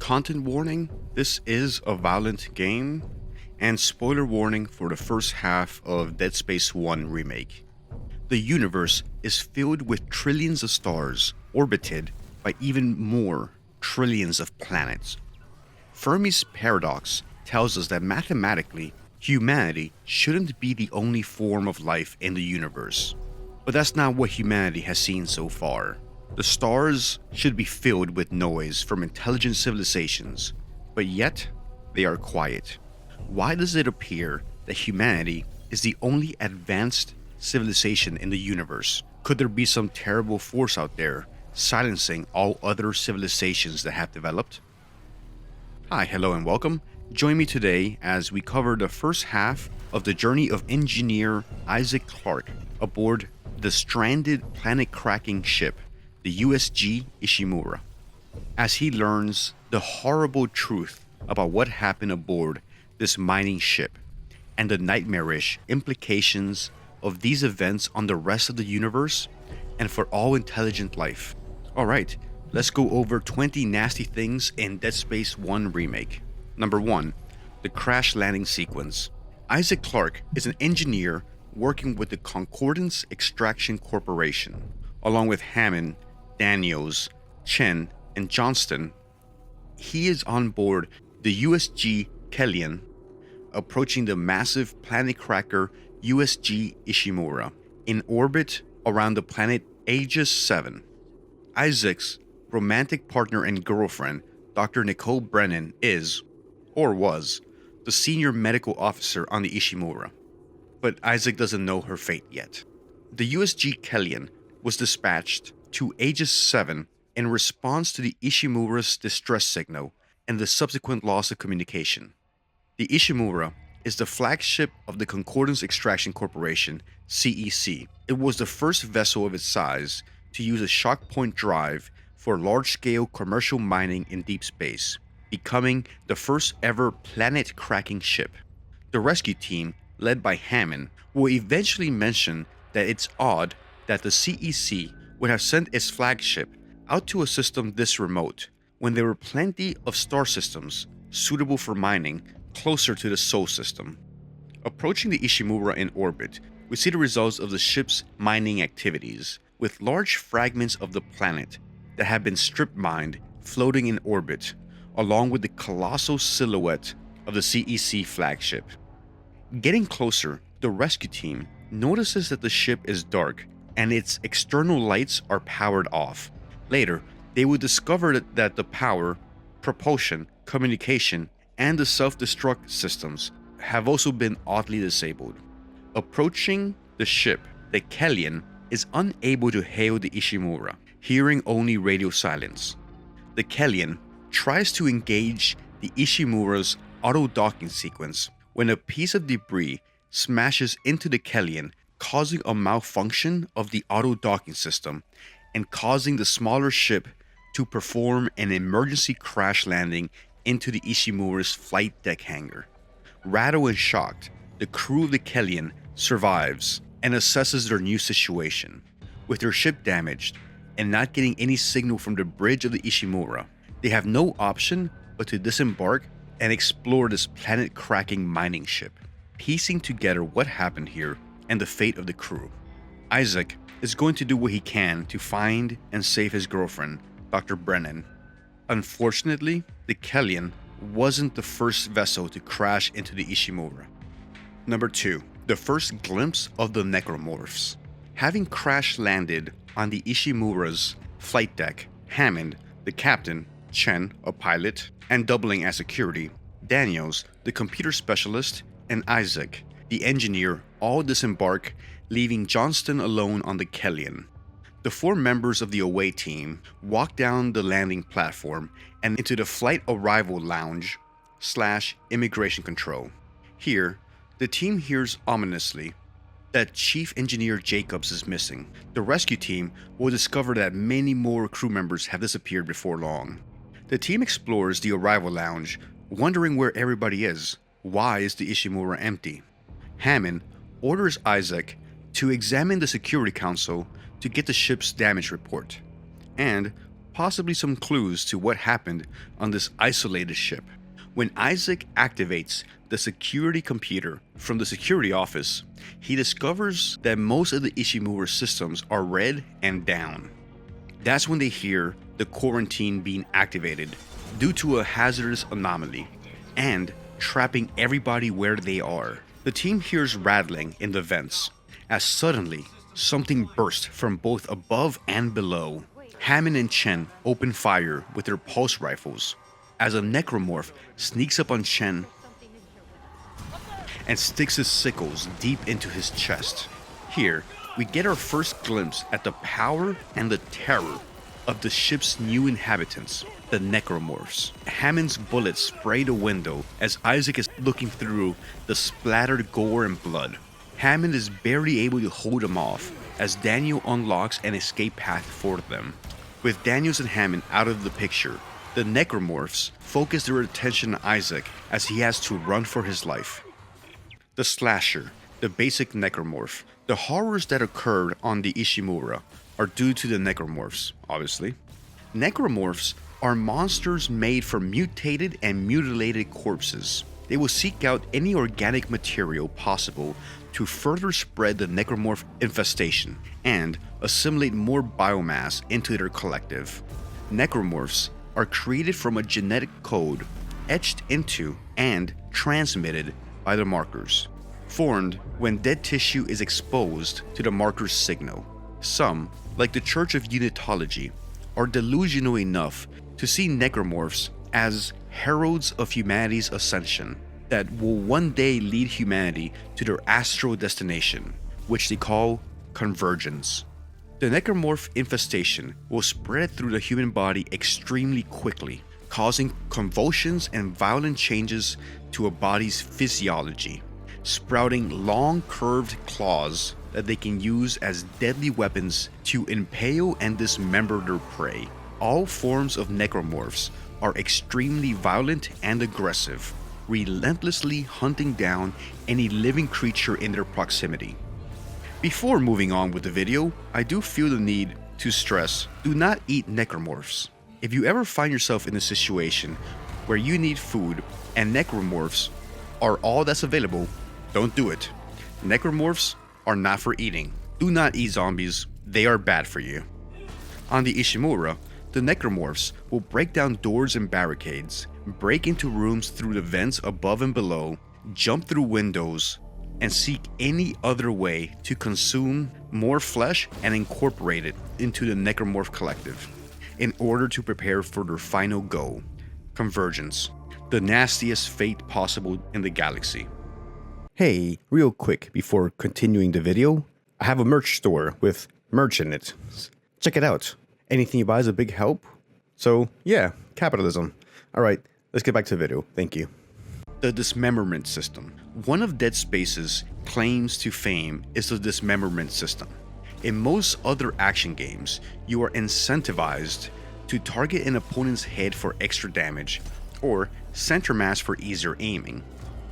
Content warning, this is a violent game, and spoiler warning for the first half of Dead Space 1 Remake. The universe is filled with trillions of stars, orbited by even more trillions of planets. Fermi's paradox tells us that mathematically, humanity shouldn't be the only form of life in the universe. But that's not what humanity has seen so far. The stars should be filled with noise from intelligent civilizations, but yet they are quiet. Why does it appear that humanity is the only advanced civilization in the universe? Could there be some terrible force out there silencing all other civilizations that have developed? Hi, hello and welcome. Join me today as we cover the first half of the journey of engineer Isaac Clarke aboard the stranded planet-cracking ship, the USG Ishimura, as he learns the horrible truth about what happened aboard this mining ship and the nightmarish implications of these events on the rest of the universe and for all intelligent life. Alright, let's go over 20 nasty things in Dead Space 1 Remake. Number 1. The crash landing sequence. Isaac Clarke is an engineer working with the Concordance Extraction Corporation, along with Hammond, Daniels, Chen, and Johnston. He is on board the USG Kellion, approaching the massive planet cracker USG Ishimura, in orbit around the planet Aegis 7. Isaac's romantic partner and girlfriend, Dr. Nicole Brennan, is, or was, the senior medical officer on the Ishimura, but Isaac doesn't know her fate yet. The USG Kellion was dispatched to Aegis 7 in response to the Ishimura's distress signal and the subsequent loss of communication. The Ishimura is the flagship of the Concordance Extraction Corporation, CEC. It was the first vessel of its size to use a shock point drive for large-scale commercial mining in deep space, becoming the first ever planet-cracking ship. The rescue team, led by Hammond, will eventually mention that it's odd that the CEC would have sent its flagship out to a system this remote when there were plenty of star systems suitable for mining closer to the Sol system. Approaching the Ishimura in orbit, we see the results of the ship's mining activities, with large fragments of the planet that have been strip mined floating in orbit, along with the colossal silhouette of the CEC flagship. Getting closer, the rescue team notices that the ship is dark and its external lights are powered off. Later, they will discover that the power, propulsion, communication, and the self-destruct systems have also been oddly disabled. Approaching the ship, the Kellion is unable to hail the Ishimura, hearing only radio silence. The Kellion tries to engage the Ishimura's auto-docking sequence when a piece of debris smashes into the Kellion, causing a malfunction of the auto-docking system and causing the smaller ship to perform an emergency crash landing into the Ishimura's flight deck hangar. Rattled and shocked, the crew of the Kellion survives and assesses their new situation. With their ship damaged and not getting any signal from the bridge of the Ishimura, they have no option but to disembark and explore this planet-cracking mining ship, piecing together what happened here and the fate of the crew. Isaac is going to do what he can to find and save his girlfriend, Dr. Brennan. Unfortunately, the Kellion wasn't the first vessel to crash into the Ishimura. Number 2. The first glimpse of the Necromorphs. Having crash-landed on the Ishimura's flight deck, Hammond, the captain, Chen, a pilot, and doubling as security, Daniels, the computer specialist, and Isaac, the engineer, all disembark, leaving Johnston alone on the Kellion. The 4 members of the away team walk down the landing platform and into the flight arrival lounge / immigration control. Here, the team hears ominously that Chief Engineer Jacobs is missing. The rescue team will discover that many more crew members have disappeared before long. The team explores the arrival lounge, wondering where everybody is. Why is the Ishimura empty? Hammond orders Isaac to examine the security console to get the ship's damage report, and possibly some clues to what happened on this isolated ship. When Isaac activates the security computer from the security office, he discovers that most of the Ishimura systems are red and down. That's when they hear the quarantine being activated due to a hazardous anomaly and trapping everybody where they are. The team hears rattling in the vents as suddenly something bursts from both above and below. Hammond and Chen open fire with their pulse rifles as a necromorph sneaks up on Chen and sticks his sickles deep into his chest. Here, we get our first glimpse at the power and the terror of the ship's new inhabitants, the necromorphs. Hammond's bullets spray the window as Isaac is looking through the splattered gore and blood. Hammond is barely able to hold them off as Daniel unlocks an escape path for them. With Daniels and Hammond out of the picture, the necromorphs focus their attention on Isaac as he has to run for his life. The slasher, the basic necromorph. The horrors that occurred on the Ishimura are due to the necromorphs, obviously. Necromorphs are monsters made from mutated and mutilated corpses. They will seek out any organic material possible to further spread the necromorph infestation and assimilate more biomass into their collective. Necromorphs are created from a genetic code etched into and transmitted by the markers, formed when dead tissue is exposed to the marker's signal. Some, like the Church of Unitology, are delusional enough to see necromorphs as heralds of humanity's ascension that will one day lead humanity to their astral destination, which they call convergence. The necromorph infestation will spread through the human body extremely quickly, causing convulsions and violent changes to a body's physiology, sprouting long curved claws that they can use as deadly weapons to impale and dismember their prey. All forms of necromorphs are extremely violent and aggressive, relentlessly hunting down any living creature in their proximity. Before moving on with the video, I do feel the need to stress, do not eat necromorphs. If you ever find yourself in a situation where you need food and necromorphs are all that's available, don't do it. Necromorphs are not for eating. Do not eat zombies, they are bad for you. On the Ishimura, the necromorphs will break down doors and barricades, break into rooms through the vents above and below, jump through windows, and seek any other way to consume more flesh and incorporate it into the necromorph collective in order to prepare for their final goal, convergence, the nastiest fate possible in the galaxy. Hey, real quick before continuing the video, I have a merch store with merch in it. Check it out. Anything you buy is a big help. So yeah, capitalism. Alright, let's get back to the video. Thank you. The Dismemberment System. One of Dead Space's claims to fame is the Dismemberment System. In most other action games, you are incentivized to target an opponent's head for extra damage, or center mass for easier aiming.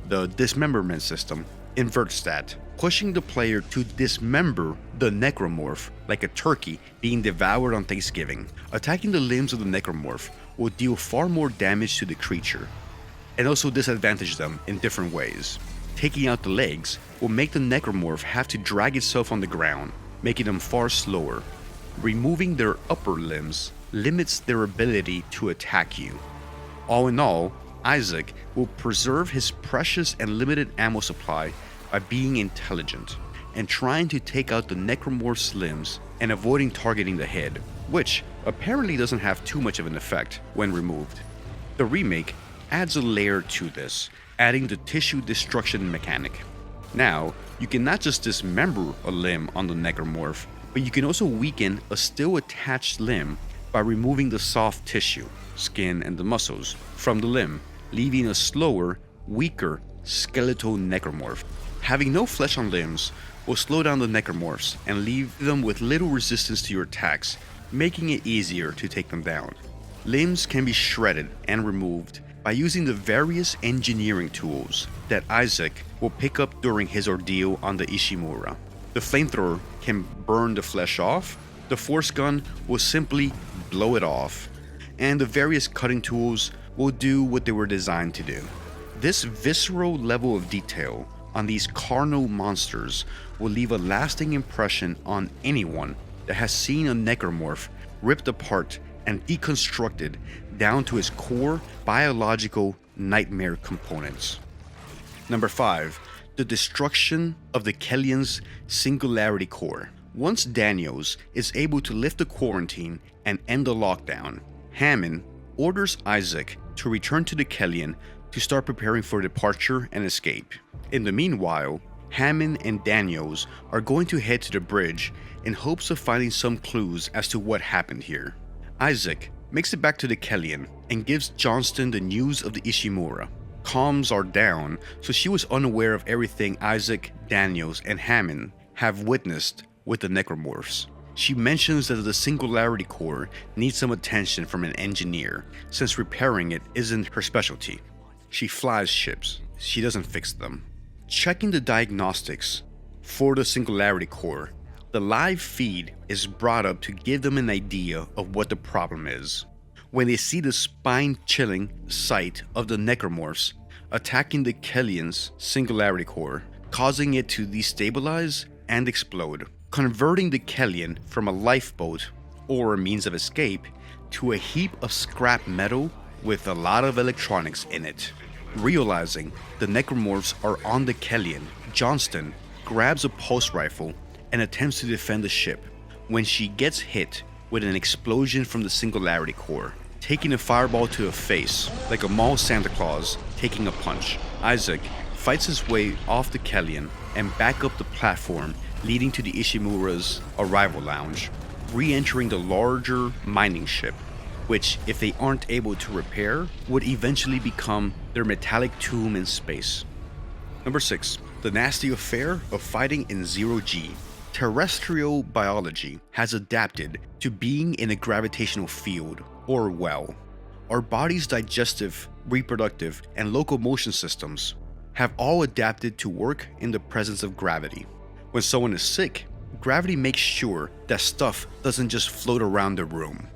The Dismemberment System inverts that, pushing the player to dismember the necromorph like a turkey being devoured on Thanksgiving. Attacking the limbs of the necromorph will deal far more damage to the creature, and also disadvantage them in different ways. Taking out the legs will make the necromorph have to drag itself on the ground, making them far slower. Removing their upper limbs limits their ability to attack you. All in all, Isaac will preserve his precious and limited ammo supply by being intelligent and trying to take out the necromorph's limbs and avoiding targeting the head, which apparently doesn't have too much of an effect when removed. The remake adds a layer to this, adding the tissue destruction mechanic. Now, you can not just dismember a limb on the necromorph, but you can also weaken a still attached limb by removing the soft tissue, skin and the muscles, from the limb, leaving a slower, weaker, skeletal necromorph. Having no flesh on limbs will slow down the necromorphs and leave them with little resistance to your attacks, making it easier to take them down. Limbs can be shredded and removed by using the various engineering tools that Isaac will pick up during his ordeal on the Ishimura. The flamethrower can burn the flesh off, The force gun will simply blow it off, and the various cutting tools will do what they were designed to do. This visceral level of detail on these carnal monsters will leave a lasting impression on anyone that has seen a necromorph ripped apart and deconstructed down to its core biological nightmare components. Number 5. The destruction of the Kellion's Singularity core. Once Daniels is able to lift the quarantine and end the lockdown, Hammond orders Isaac to return to the Kellion to start preparing for departure and escape. In the meanwhile, Hammond and Daniels are going to head to the bridge in hopes of finding some clues as to what happened here. Isaac makes it back to the Kellion and gives Johnston the news of the Ishimura. Comms are down, so she was unaware of everything Isaac, Daniels, and Hammond have witnessed with the necromorphs. She mentions that the Singularity core needs some attention from an engineer, since repairing it isn't her specialty. She flies ships, she doesn't fix them. Checking the diagnostics for the Singularity core, the live feed is brought up to give them an idea of what the problem is. When they see the spine-chilling sight of the necromorphs attacking the Kellion's Singularity core, causing it to destabilize and explode, converting the Kellion from a lifeboat or a means of escape to a heap of scrap metal with a lot of electronics in it. Realizing the necromorphs are on the Kellion, Johnston grabs a pulse rifle and attempts to defend the ship when she gets hit with an explosion from the Singularity core, taking a fireball to the face like a mall Santa Claus taking a punch. Isaac fights his way off the Kellion and back up the platform leading to the Ishimura's arrival lounge, re-entering the larger mining ship, which, if they aren't able to repair, would eventually become their metallic tomb in space. Number 6. The nasty affair of fighting in zero-G. Terrestrial biology has adapted to being in a gravitational field, or well. Our body's digestive, reproductive, and locomotion systems have all adapted to work in the presence of gravity. When someone is sick, gravity makes sure that stuff doesn't just float around the room.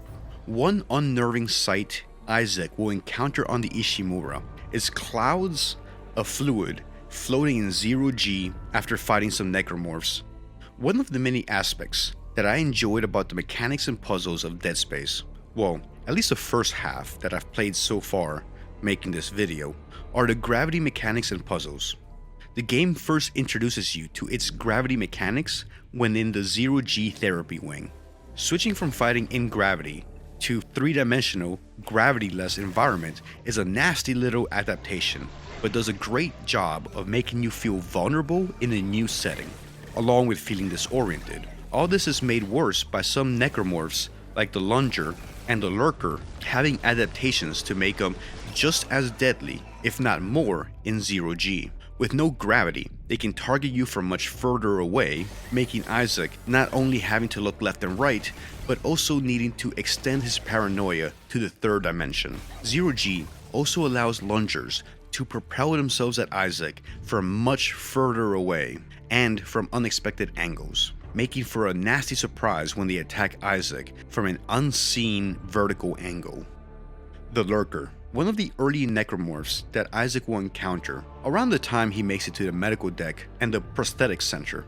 One unnerving sight Isaac will encounter on the Ishimura is clouds of fluid floating in zero-G after fighting some necromorphs. One of the many aspects that I enjoyed about the mechanics and puzzles of Dead Space, well, at least the first half that I've played so far making this video, are the gravity mechanics and puzzles. The game first introduces you to its gravity mechanics when in the zero-G therapy wing. Switching from fighting in gravity to three-dimensional, gravity-less environment is a nasty little adaptation, but does a great job of making you feel vulnerable in a new setting, along with feeling disoriented. All this is made worse by some necromorphs like the Lunger and the Lurker having adaptations to make them just as deadly, if not more, in zero-G. With no gravity, they can target you from much further away, making Isaac not only having to look left and right, but also needing to extend his paranoia to the third dimension. Zero-G also allows Lungers to propel themselves at Isaac from much further away and from unexpected angles, making for a nasty surprise when they attack Isaac from an unseen vertical angle. The Lurker, one of the early necromorphs that Isaac will encounter around the time he makes it to the medical deck and the prosthetics center.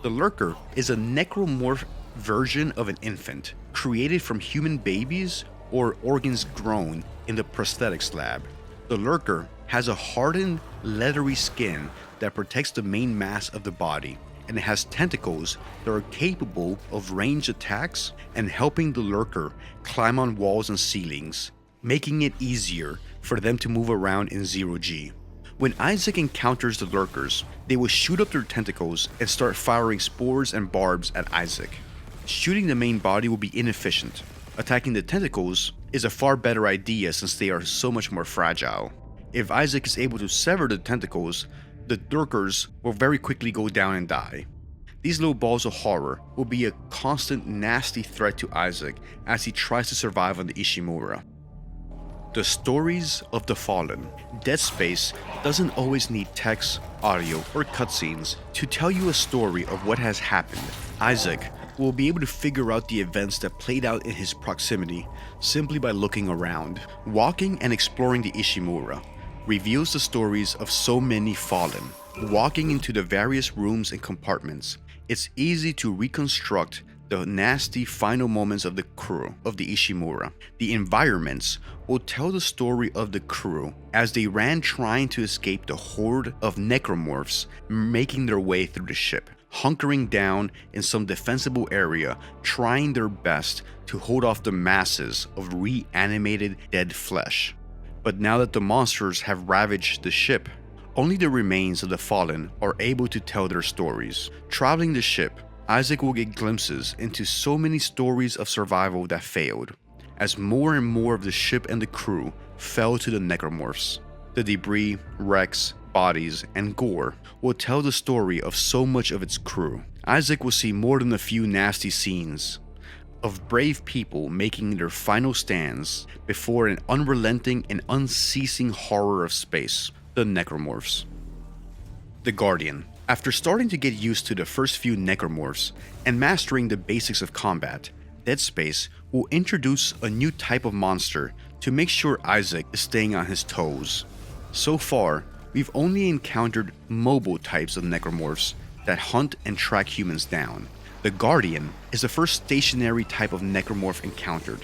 The Lurker is a necromorph version of an infant, created from human babies or organs grown in the prosthetics lab. The Lurker has a hardened, leathery skin that protects the main mass of the body, and it has tentacles that are capable of ranged attacks and helping the Lurker climb on walls and ceilings, making it easier for them to move around in zero-G. When Isaac encounters the Lurkers, they will shoot up their tentacles and start firing spores and barbs at Isaac. Shooting the main body will be inefficient. Attacking the tentacles is a far better idea since they are so much more fragile. If Isaac is able to sever the tentacles, the Lurkers will very quickly go down and die. These little balls of horror will be a constant nasty threat to Isaac as he tries to survive on the Ishimura. The stories of the fallen. Dead Space doesn't always need text, audio, or cutscenes to tell you a story of what has happened. Isaac will be able to figure out the events that played out in his proximity simply by looking around. Walking and exploring the Ishimura reveals the stories of so many fallen. Walking into the various rooms and compartments, it's easy to reconstruct the nasty final moments of the crew of the Ishimura. The environments will tell the story of the crew as they ran trying to escape the horde of necromorphs making their way through the ship, hunkering down in some defensible area, trying their best to hold off the masses of reanimated dead flesh. But now that the monsters have ravaged the ship, only the remains of the fallen are able to tell their stories. Traveling the ship, Isaac will get glimpses into so many stories of survival that failed, as more and more of the ship and the crew fell to the necromorphs. The debris, wrecks, bodies, and gore will tell the story of so much of its crew. Isaac will see more than a few nasty scenes of brave people making their final stands before an unrelenting and unceasing horror of space, the necromorphs. The Guardian. After starting to get used to the first few necromorphs and mastering the basics of combat, Dead Space will introduce a new type of monster to make sure Isaac is staying on his toes. So far, we've only encountered mobile types of necromorphs that hunt and track humans down. The Guardian is the first stationary type of necromorph encountered.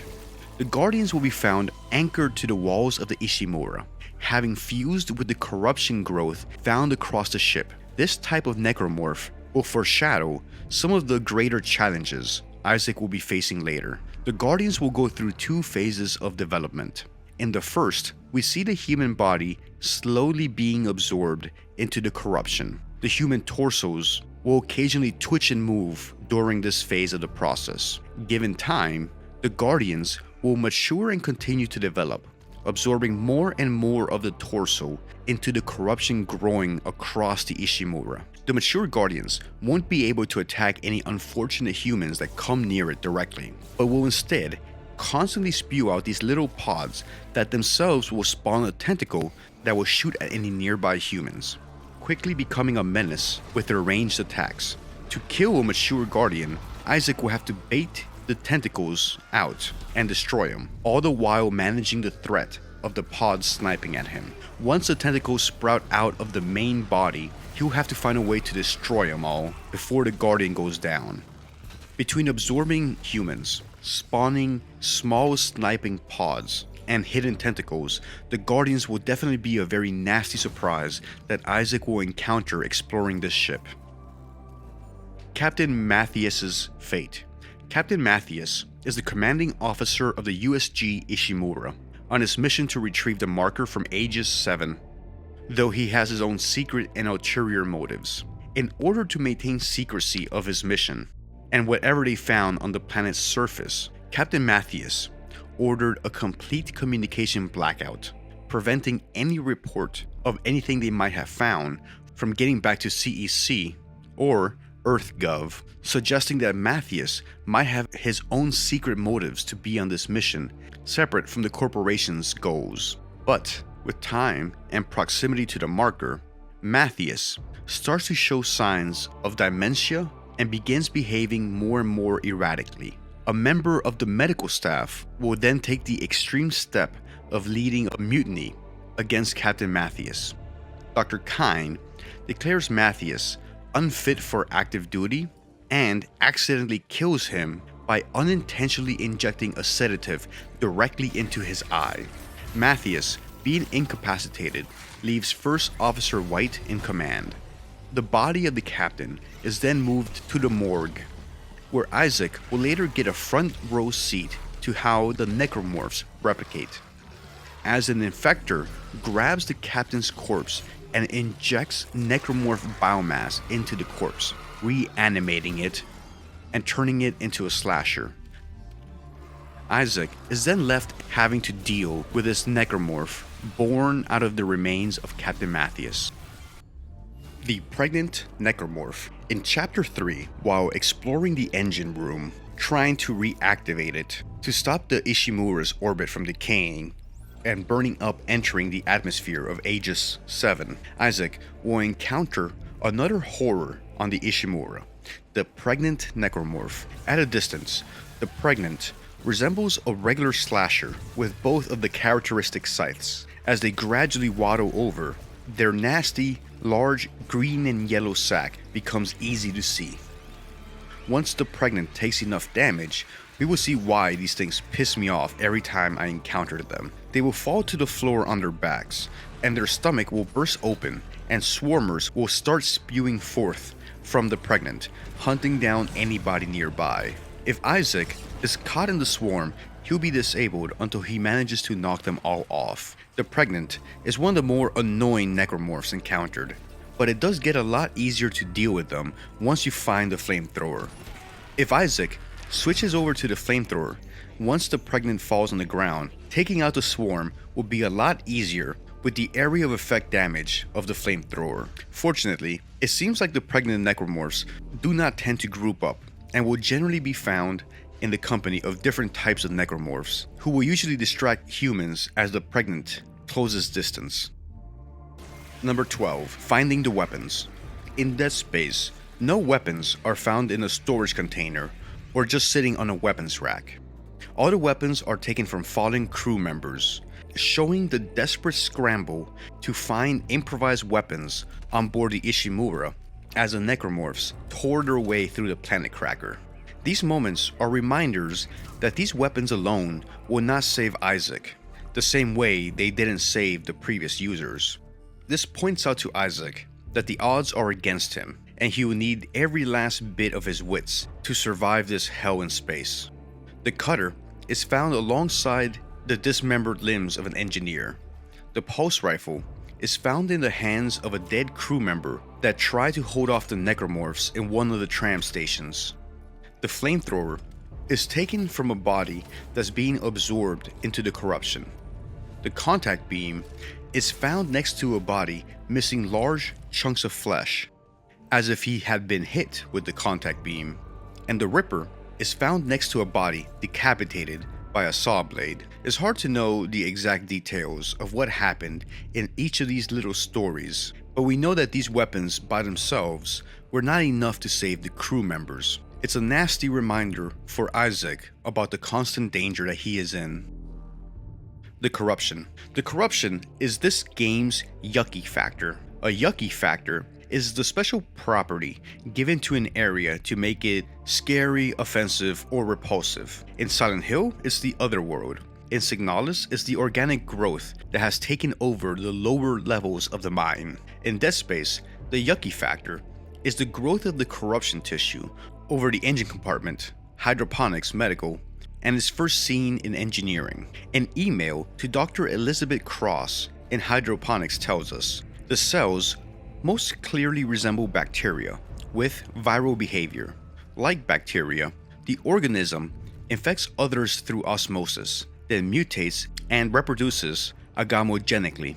The Guardians will be found anchored to the walls of the Ishimura, having fused with the corruption growth found across the ship. This type of necromorph will foreshadow some of the greater challenges Isaac will be facing later. The Guardians will go through two phases of development. In the first, we see the human body slowly being absorbed into the corruption. The human torsos will occasionally twitch and move during this phase of the process. Given time, the Guardians will mature and continue to develop, absorbing more and more of the torso into the corruption growing across the Ishimura. The mature Guardians won't be able to attack any unfortunate humans that come near it directly, but will instead constantly spew out these little pods that themselves will spawn a tentacle that will shoot at any nearby humans, quickly becoming a menace with their ranged attacks. To kill a mature Guardian, Isaac will have to bait the tentacles out and destroy them, all the while managing the threat of the pods sniping at him. Once the tentacles sprout out of the main body, he'll have to find a way to destroy them all before the Guardian goes down. Between absorbing humans, spawning small sniping pods, and hidden tentacles, the Guardians will definitely be a very nasty surprise that Isaac will encounter exploring this ship. Captain Mathius's fate. Captain Mathius is the commanding officer of the USG Ishimura on his mission to retrieve the marker from Aegis 7, though he has his own secret and ulterior motives. In order to maintain secrecy of his mission and whatever they found on the planet's surface, Captain Mathius ordered a complete communication blackout, preventing any report of anything they might have found from getting back to CEC or EarthGov, suggesting that Mathius might have his own secret motives to be on this mission, separate from the corporation's goals. But with time and proximity to the marker, Mathius starts to show signs of dementia and begins behaving more and more erratically. A member of the medical staff will then take the extreme step of leading a mutiny against Captain Mathius. Dr. Kine declares Mathius unfit for active duty and accidentally kills him by unintentionally injecting a sedative directly into his eye. Mathius, being incapacitated, leaves First Officer White in command. The body of the captain is then moved to the morgue, where Isaac will later get a front row seat to how the necromorphs replicate, as an infector grabs the captain's corpse and injects necromorph biomass into the corpse, reanimating it and turning it into a slasher. Isaac is then left having to deal with this necromorph born out of the remains of Captain Mathius. The pregnant necromorph. In Chapter 3, while exploring the engine room, trying to reactivate it to stop the Ishimura's orbit from decaying and burning up entering the atmosphere of Aegis 7, Isaac will encounter another horror on the Ishimura, the pregnant necromorph. At a distance, the pregnant resembles a regular slasher with both of the characteristic scythes. As they gradually waddle over, their nasty, large green and yellow sack becomes easy to see. Once the pregnant takes enough damage, we will see why these things piss me off every time I encounter them. They will fall to the floor on their backs, and their stomach will burst open, and swarmers will start spewing forth from the pregnant, hunting down anybody nearby. If Isaac is caught in the swarm, he'll be disabled until he manages to knock them all off. The pregnant is one of the more annoying necromorphs encountered, but it does get a lot easier to deal with them once you find the flamethrower. If Isaac switches over to the flamethrower, once the pregnant falls on the ground, taking out the swarm will be a lot easier with the area of effect damage of the flamethrower. Fortunately, it seems like the pregnant necromorphs do not tend to group up and will generally be found in the company of different types of necromorphs, who will usually distract humans as the pregnant closes distance. Number 12. Finding the weapons. In Dead Space, no weapons are found in a storage container or just sitting on a weapons rack. All the weapons are taken from fallen crew members, showing the desperate scramble to find improvised weapons on board the Ishimura as the necromorphs tore their way through the planet cracker. These moments are reminders that these weapons alone will not save Isaac, the same way they didn't save the previous users. This points out to Isaac that the odds are against him, and he will need every last bit of his wits to survive this hell in space. The cutter is found alongside the dismembered limbs of an engineer. The pulse rifle is found in the hands of a dead crew member that tried to hold off the necromorphs in one of the tram stations. The flamethrower is taken from a body that's being absorbed into the corruption. The contact beam is found next to a body missing large chunks of flesh, as if he had been hit with the contact beam. And the Ripper is found next to a body decapitated by a saw blade. It's hard to know the exact details of what happened in each of these little stories, but we know that these weapons by themselves were not enough to save the crew members. It's a nasty reminder for Isaac about the constant danger that he is in. The corruption. The corruption is this game's yucky factor. A yucky factor is the special property given to an area to make it scary, offensive, or repulsive. In Silent Hill, it's the Otherworld. In Signalis, it's the organic growth that has taken over the lower levels of the mine. In Dead Space, the yucky factor is the growth of the corruption tissue over the engine compartment, hydroponics, medical, and is first seen in engineering. An email to Dr. Elizabeth Cross in hydroponics tells us the cells most clearly resemble bacteria with viral behavior. Like bacteria, the organism infects others through osmosis, then mutates and reproduces agamogenically.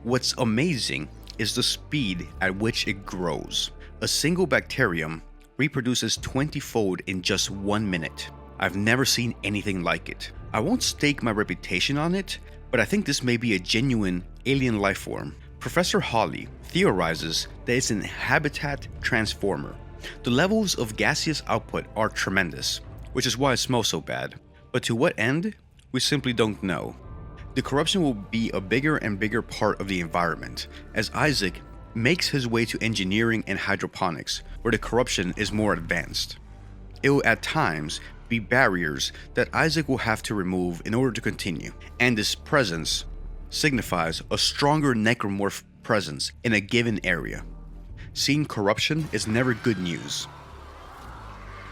What's amazing is the speed at which it grows. A single bacterium reproduces 20-fold in just 1 minute. I've never seen anything like it. I won't stake my reputation on it, but I think this may be a genuine alien life form. Professor Hawley theorizes that it's an habitat transformer. The levels of gaseous output are tremendous, which is why it smells so bad. But to what end? We simply don't know. The corruption will be a bigger and bigger part of the environment as Isaac makes his way to engineering and hydroponics, where the corruption is more advanced. It will at times be barriers that Isaac will have to remove in order to continue, and this presence signifies a stronger necromorph presence in a given area. Seeing corruption is never good news.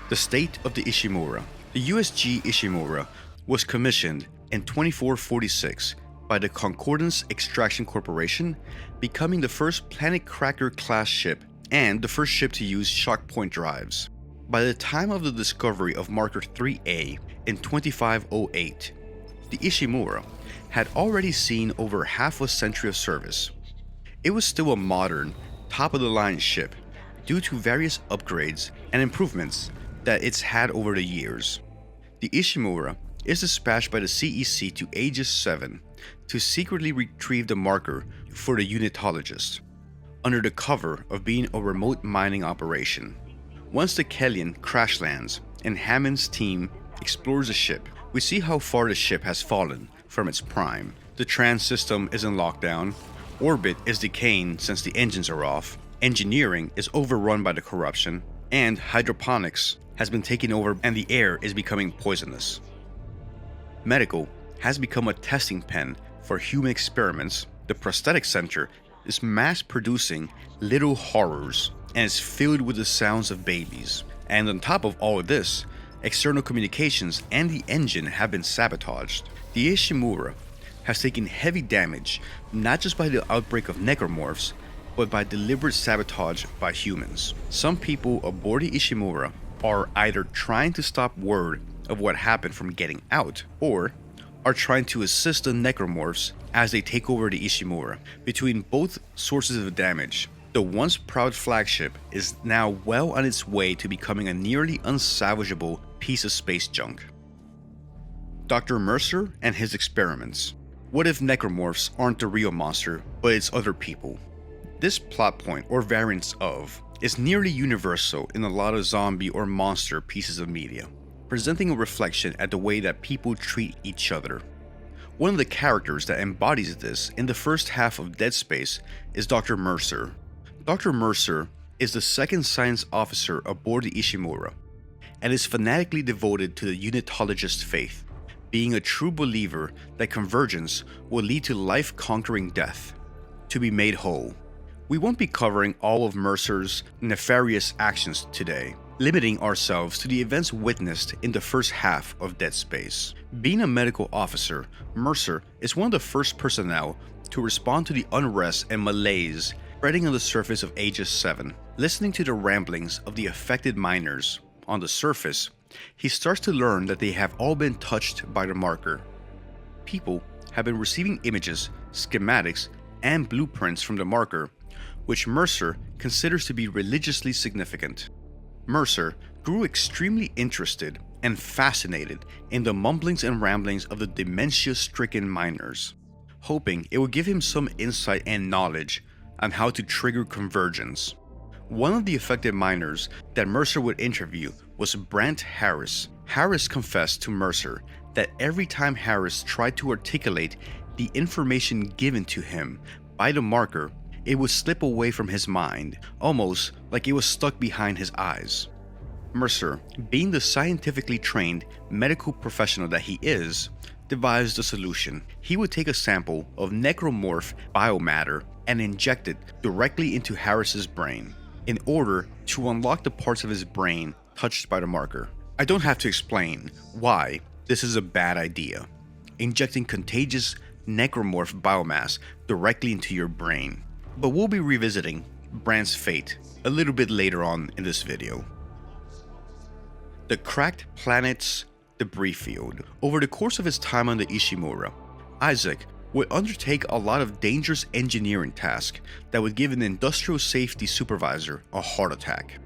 The state of the Ishimura. The USG Ishimura was commissioned in 2446 by the Concordance Extraction Corporation, becoming the first Planet Cracker class ship and the first ship to use shock point drives. By the time of the discovery of Marker 3A in 2508, the Ishimura had already seen over half a century of service. It was still a modern, top-of-the-line ship due to various upgrades and improvements that it's had over the years. The Ishimura is dispatched by the CEC to Aegis 7 to secretly retrieve the marker for the unitologist, under the cover of being a remote mining operation. Once the Kellion crash lands and Hammond's team explores the ship, we see how far the ship has fallen from its prime. The trans system is in lockdown, orbit is decaying since the engines are off, engineering is overrun by the corruption, and hydroponics has been taken over and the air is becoming poisonous. Medical has become a testing pen for human experiments. The prosthetic center is mass producing little horrors and is filled with the sounds of babies. And on top of all of this, external communications and the engine have been sabotaged. The Ishimura has taken heavy damage not just by the outbreak of necromorphs, but by deliberate sabotage by humans. Some people aboard the Ishimura are either trying to stop word of what happened from getting out, or are trying to assist the necromorphs as they take over the Ishimura. Between both sources of damage, the once proud flagship is now well on its way to becoming a nearly unsalvageable piece of space junk. Dr. Mercer and his experiments. What if necromorphs aren't the real monster, but it's other people? This plot point, or variance of, is nearly universal in a lot of zombie or monster pieces of media, presenting a reflection at the way that people treat each other. One of the characters that embodies this in the first half of Dead Space is Dr. Mercer. Dr. Mercer is the second science officer aboard the Ishimura, and is fanatically devoted to the unitologist faith, being a true believer that convergence will lead to life-conquering death. To be made whole. We won't be covering all of Mercer's nefarious actions today, limiting ourselves to the events witnessed in the first half of Dead Space. Being a medical officer, Mercer is one of the first personnel to respond to the unrest and malaise spreading on the surface of Aegis 7. Listening to the ramblings of the affected miners on the surface, he starts to learn that they have all been touched by the marker. People have been receiving images, schematics, and blueprints from the marker, which Mercer considers to be religiously significant. Mercer grew extremely interested and fascinated in the mumblings and ramblings of the dementia-stricken miners, hoping it would give him some insight and knowledge on how to trigger convergence. One of the affected miners that Mercer would interview was Brant Harris. Harris confessed to Mercer that every time Harris tried to articulate the information given to him by the marker, it would slip away from his mind, almost like it was stuck behind his eyes. Mercer, being the scientifically trained medical professional that he is, devised a solution. He would take a sample of necromorph biomatter and inject it directly into Harris's brain in order to unlock the parts of his brain touched by the marker. I don't have to explain why this is a bad idea. Injecting contagious necromorph biomass directly into your brain. But we'll be revisiting Brant's fate a little bit later on in this video. The cracked planet's debris field. Over the course of his time on the Ishimura, Isaac would undertake a lot of dangerous engineering tasks that would give an industrial safety supervisor a heart attack.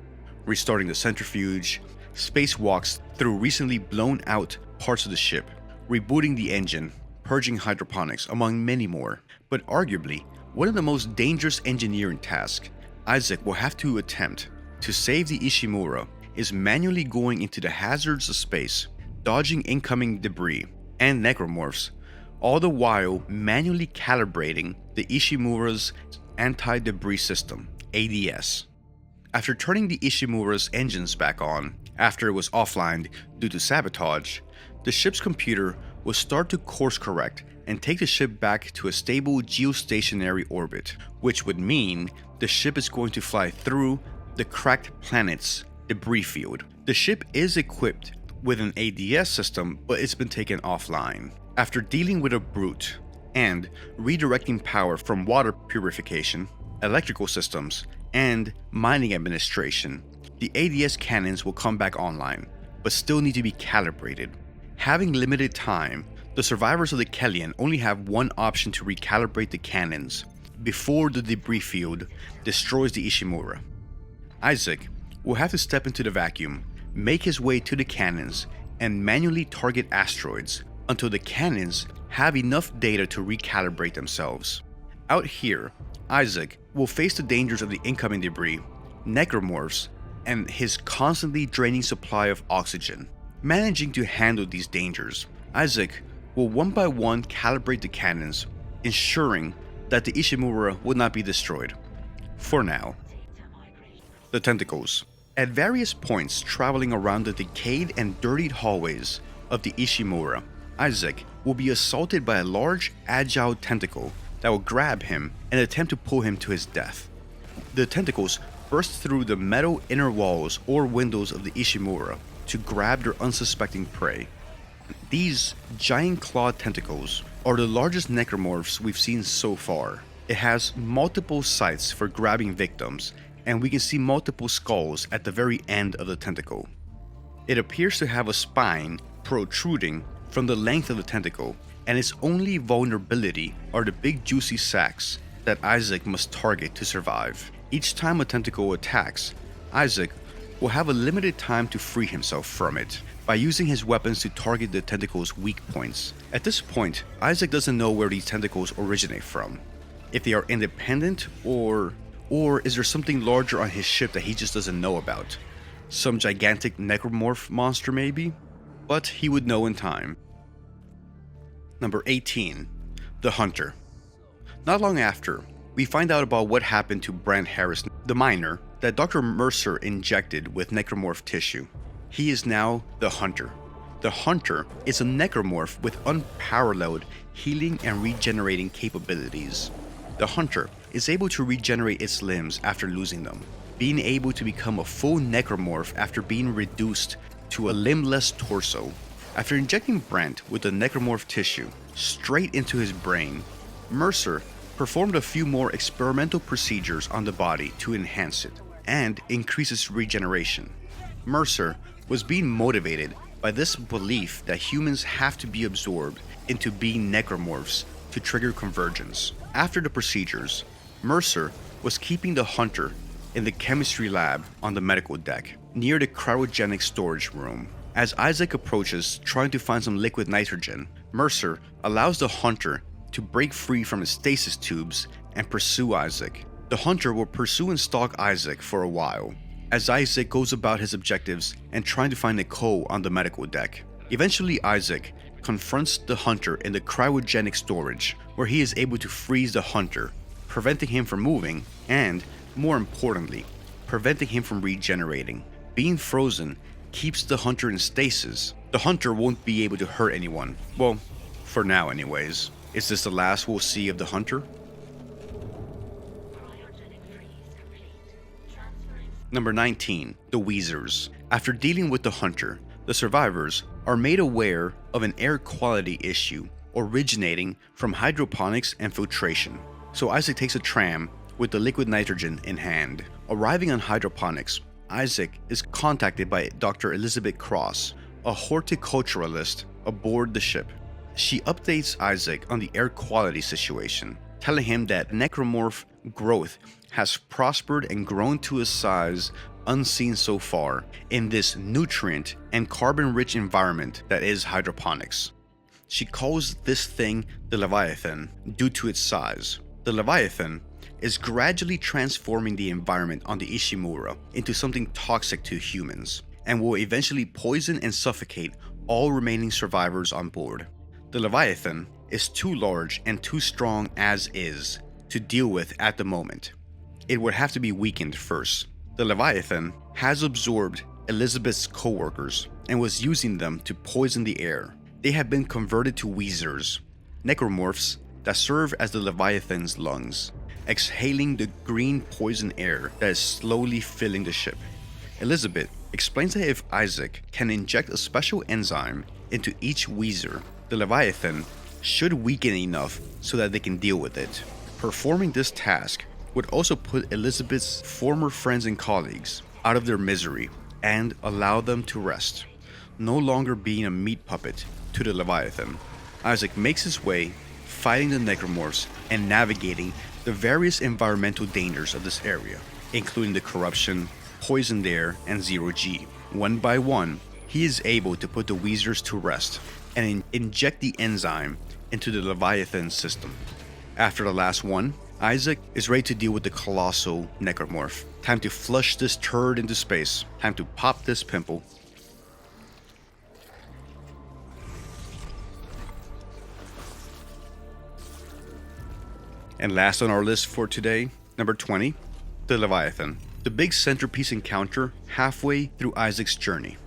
Restarting the centrifuge, spacewalks through recently blown out parts of the ship, rebooting the engine, purging hydroponics, among many more. But arguably, one of the most dangerous engineering tasks Isaac will have to attempt to save the Ishimura is manually going into the hazards of space, dodging incoming debris and necromorphs, all the while manually calibrating the Ishimura's anti-debris system, ADS. After turning the Ishimura's engines back on, after it was offline due to sabotage, the ship's computer will start to course correct and take the ship back to a stable geostationary orbit, which would mean the ship is going to fly through the cracked planet's debris field. The ship is equipped with an ADS system, but it's been taken offline. After dealing with a brute and redirecting power from water purification, electrical systems, and mining administration, the ADS cannons will come back online, but still need to be calibrated. Having limited time, the survivors of the Kellion only have one option to recalibrate the cannons before the debris field destroys the Ishimura. Isaac will have to step into the vacuum, make his way to the cannons, and manually target asteroids until the cannons have enough data to recalibrate themselves. Out here, Isaac will face the dangers of the incoming debris, necromorphs, and his constantly draining supply of oxygen. Managing to handle these dangers, Isaac will one by one calibrate the cannons, ensuring that the Ishimura will not be destroyed. For now. The Tentacles. At various points traveling around the decayed and dirtied hallways of the Ishimura, Isaac will be assaulted by a large, agile tentacle that will grab him and attempt to pull him to his death. The tentacles burst through the metal inner walls or windows of the Ishimura to grab their unsuspecting prey. These giant clawed tentacles are the largest necromorphs we've seen so far. It has multiple sites for grabbing victims, and we can see multiple skulls at the very end of the tentacle. It appears to have a spine protruding from the length of the tentacle, and its only vulnerability are the big juicy sacs that Isaac must target to survive. Each time a tentacle attacks, Isaac will have a limited time to free himself from it by using his weapons to target the tentacle's weak points. At this point, Isaac doesn't know where these tentacles originate from, if they are independent or is there something larger on his ship that he just doesn't know about? Some gigantic necromorph monster maybe? But he would know in time. Number 18. The Hunter. Not long after, we find out about what happened to Brent Harris, the miner that Dr. Mercer injected with necromorph tissue. He is now the Hunter. The Hunter is a necromorph with unparalleled healing and regenerating capabilities. The Hunter is able to regenerate its limbs after losing them, being able to become a full necromorph after being reduced to a limbless torso. After injecting Brent with the necromorph tissue straight into his brain, Mercer performed a few more experimental procedures on the body to enhance it and increase its regeneration. Mercer was being motivated by this belief that humans have to be absorbed into being necromorphs to trigger convergence. After the procedures, Mercer was keeping the Hunter in the chemistry lab on the medical deck, near the cryogenic storage room. As Isaac approaches trying to find some liquid nitrogen, Mercer allows the Hunter to break free from his stasis tubes and pursue Isaac. The Hunter will pursue and stalk Isaac for a while, as Isaac goes about his objectives and trying to find Nicole on the medical deck. Eventually, Isaac confronts the Hunter in the cryogenic storage, where he is able to freeze the Hunter, preventing him from moving and, more importantly, preventing him from regenerating. Being frozen keeps the Hunter in stasis. The Hunter won't be able to hurt anyone. Well, for now anyways. Is this the last we'll see of the Hunter? Number 19. The Weezers. After dealing with the Hunter, the survivors are made aware of an air quality issue originating from hydroponics and filtration. So Isaac takes a tram with the liquid nitrogen in hand. Arriving on hydroponics, Isaac is contacted by Dr. Elizabeth Cross, a horticulturalist aboard the ship. She updates Isaac on the air quality situation, telling him that necromorph growth has prospered and grown to a size unseen so far in this nutrient and carbon-rich environment that is hydroponics. She calls this thing the Leviathan due to its size. The Leviathan is gradually transforming the environment on the Ishimura into something toxic to humans, and will eventually poison and suffocate all remaining survivors on board. The Leviathan is too large and too strong as is to deal with at the moment. It would have to be weakened first. The Leviathan has absorbed Elizabeth's co-workers and was using them to poison the air. They have been converted to Weezers, necromorphs that serve as the Leviathan's lungs, exhaling the green poison air that is slowly filling the ship. Elizabeth explains that if Isaac can inject a special enzyme into each Weezer, the Leviathan should weaken enough so that they can deal with it. Performing this task would also put Elizabeth's former friends and colleagues out of their misery and allow them to rest, no longer being a meat puppet to the Leviathan. Isaac makes his way, fighting the necromorphs and navigating the various environmental dangers of this area, including the corruption, poisoned air, and zero-G. One by one, he is able to put the Weezers to rest and inject the enzyme into the Leviathan system. After the last one, Isaac is ready to deal with the colossal necromorph Time to flush this turd into space. Time to pop this pimple. And last on our list for today, number 20, the Leviathan. The big centerpiece encounter halfway through Isaac's journey.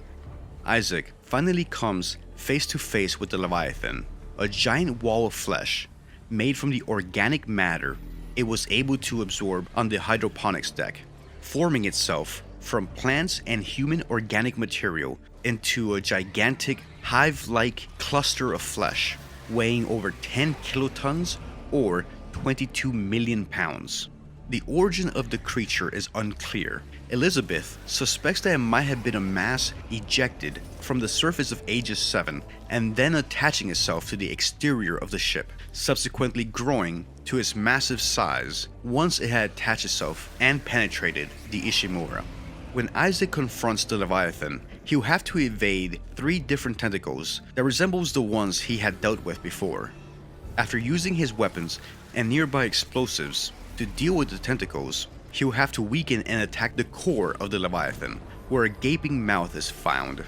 Isaac finally comes face to face with the Leviathan, a giant wall of flesh made from the organic matter it was able to absorb on the hydroponics deck, forming itself from plants and human organic material into a gigantic hive-like cluster of flesh, weighing over 10 kilotons or 22 million pounds. The origin of the creature is unclear. Elizabeth suspects that it might have been a mass ejected from the surface of Aegis 7 and then attaching itself to the exterior of the ship, subsequently growing to its massive size once it had attached itself and penetrated the Ishimura. When Isaac confronts the Leviathan, he'll have to evade 3 different tentacles that resembles the ones he had dealt with before. After using his weapons and nearby explosives to deal with the tentacles, he'll have to weaken and attack the core of the Leviathan, where a gaping mouth is found.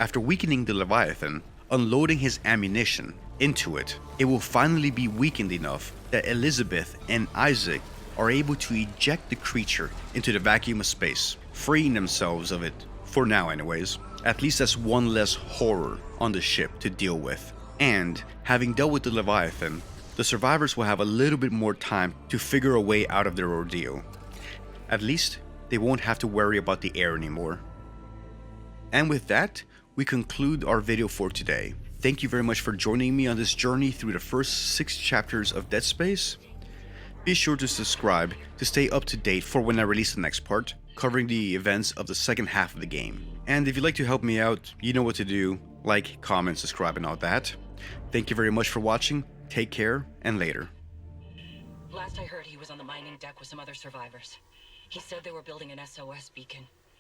After weakening the Leviathan, unloading his ammunition into it, it will finally be weakened enough that Elizabeth and Isaac are able to eject the creature into the vacuum of space, freeing themselves of it, for now anyways. At least that's one less horror on the ship to deal with. And, having dealt with the Leviathan, the survivors will have a little bit more time to figure a way out of their ordeal. At least, they won't have to worry about the air anymore. And with that, we conclude our video for today. Thank you very much for joining me on this journey through the first 6 chapters of Dead Space. Be sure to subscribe to stay up to date for when I release the next part, covering the events of the second half of the game. And if you'd like to help me out, you know what to do. Like, comment, subscribe, and all that. Thank you very much for watching. Take care, and later. Last I heard, he was on the mining deck with some other survivors. He said they were building an SOS beacon.